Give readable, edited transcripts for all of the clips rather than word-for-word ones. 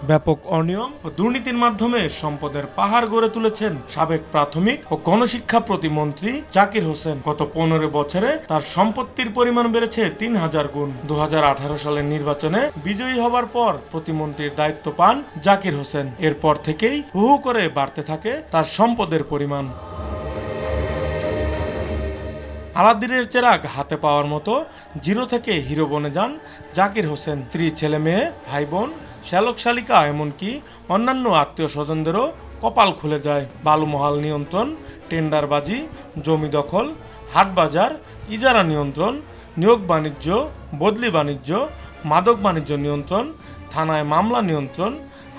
ব্যাপক অনিয়ম ও দুর্নীতির মাধ্যমে সম্পদের পাহাড় গড়ে তুলেছেন সাবেক প্রাথমিক ও গণশিক্ষা প্রতিমন্ত্রী জাকির হোসেন। গত ১৫ বছরে তার সম্পত্তির পরিমাণ বেড়েছে ৩,০০০ গুণ। ২০১৮ সালের নির্বাচনে বিজয়ী হবার পর প্রতিমন্ত্রীর দায়িত্ব পান জাকির হোসেন। এরপর থেকেই হু হু করে বাড়তে থাকে তার সম্পদের পরিমাণ। আলাদিনের চেরাগ হাতে পাওয়ার মতো জিরো থেকে হিরো বনে যান জাকির হোসেন। স্ত্রী, ছেলে মেয়ে, ভাই বোন, শ্যালক শালিকা, এমনকি অন্যান্য আত্মীয় স্বজনদেরও কপাল খুলে যায়। বালুমহাল নিয়ন্ত্রণ, টেন্ডারবাজি, জমি দখল, হাটবাজার, ইজারা নিয়ন্ত্রণ, নিয়োগ বাণিজ্য, বদলি বাণিজ্য, মাদক বাণিজ্য নিয়ন্ত্রণ, থানায় মামলা নিয়ন্ত্রণ,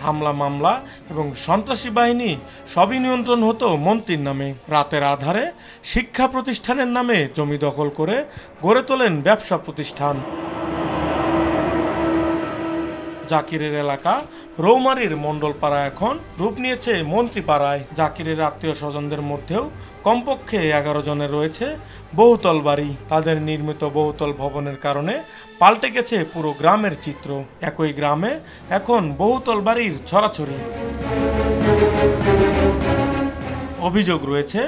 হামলা মামলা এবং সন্ত্রাসী বাহিনী সবই নিয়ন্ত্রণ হতো মন্ত্রীর নামে। রাতের আধারে শিক্ষা প্রতিষ্ঠানের নামে জমি দখল করে গড়ে তোলেন ব্যবসা প্রতিষ্ঠান। জাকিরের এলাকা রৌমারীর মণ্ডলপাড়া এখন রূপ নিয়েছে মন্ত্রীপাড়ায়। জাকিরের আত্মীয় স্বজনদের মধ্যেও কমপক্ষে ১১ জনের রয়েছে বহুতল বাড়ি। তাদের নির্মিত বহুতল ভবনের কারণে পাল্টে গেছে পুরো গ্রামের চিত্র। একই গ্রামে এখন বহুতল বাড়ির ছড়াছড়ি। অভিযোগ রয়েছে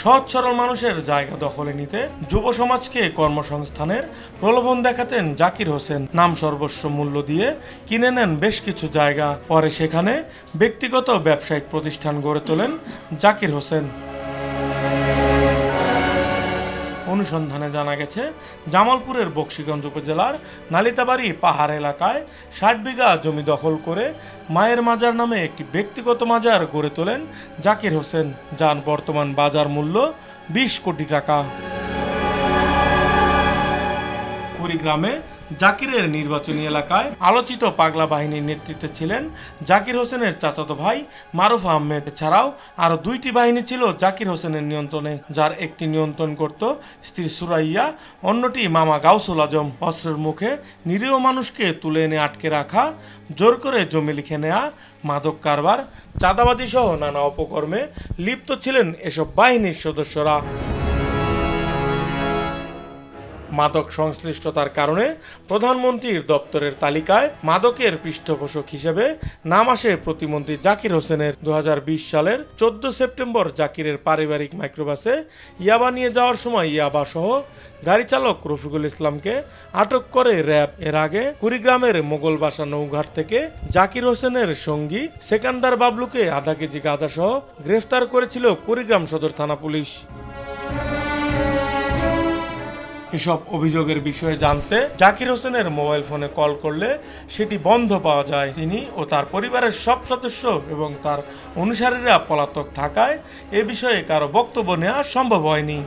সহজ সরল মানুষের জায়গা দখলে নিতে যুব সমাজকে কর্মসংস্থানের প্রলোভন দেখাতেন জাকির হোসেন। নাম সর্বস্ব মূল্য দিয়ে কিনে নেন বেশ কিছু জায়গা। পরে সেখানে ব্যক্তিগত ব্যবসায়িক প্রতিষ্ঠান গড়ে তোলেন জাকির হোসেন। অনুসন্ধানে জানা গেছে জামালপুরের বকশীগঞ্জ উপজেলার নালিতাবাড়ি পাহাড় এলাকায় ৬০ বিঘা জমি দখল করে মায়ের মাজার নামে একটি ব্যক্তিগত মাজার গড়ে তোলেন জাকির হোসেন, যার বর্তমান বাজার মূল্য ২০ কোটি টাকা। কুড়িগ্রামে জাকিরের নির্বাচনী এলাকায় আলোচিত পাগলা বাহিনীর নেতৃত্বে ছিলেন জাকির হোসেনের চাচাতো ভাই মারুফ আহমেদ। এছাড়াও আরও ২টি বাহিনী ছিল জাকির হোসেনের নিয়ন্ত্রণে, যার একটি নিয়ন্ত্রণ করত স্ত্রী সুরাইয়া, অন্যটি মামা গাউসুল আজম। অস্ত্রের মুখে নিরীহ মানুষকে তুলে এনে আটকে রাখা, জোর করে জমি লিখে নেয়া, মাদক কারবার, চাঁদাবাজি সহ নানা অপকর্মে লিপ্ত ছিলেন এসব বাহিনীর সদস্যরা। মাদক সংশ্লিষ্টতার কারণে প্রধানমন্ত্রীর দপ্তরের তালিকায় মাদকের পৃষ্ঠপোষক হিসেবে নাম আসে প্রতিমন্ত্রী জাকির হোসেনের। ২০২০ সালের ১৪ সেপ্টেম্বর জাকিরের পারিবারিক মাইক্রোবাসে ইয়াবা নিয়ে যাওয়ার সময় ইয়াবা সহ গাড়ি চালক রফিকুল ইসলামকে আটক করে র্যাব। এর আগে কুড়িগ্রামের মোগলবাসা নৌঘাট থেকে জাকির হোসেনের সঙ্গী সেকান্দার বাবলুকে আধা কেজি গাঁজা সহ গ্রেফতার করেছিল কুড়িগ্রাম সদর থানা পুলিশ। এসব অভিযোগের বিষয়ে জানতে জাকির হোসেনের মোবাইল ফোনে কল করলে সেটি বন্ধ পাওয়া যায়। তিনি ও তার পরিবারের সব সদস্য এবং তার অনুসারীরা পলাতক থাকায় এ বিষয়ে কারো বক্তব্য নেওয়া সম্ভব হয়নি।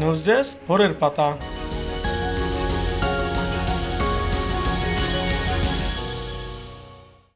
নিউজ ডেস্ক, ভোরের পাতা।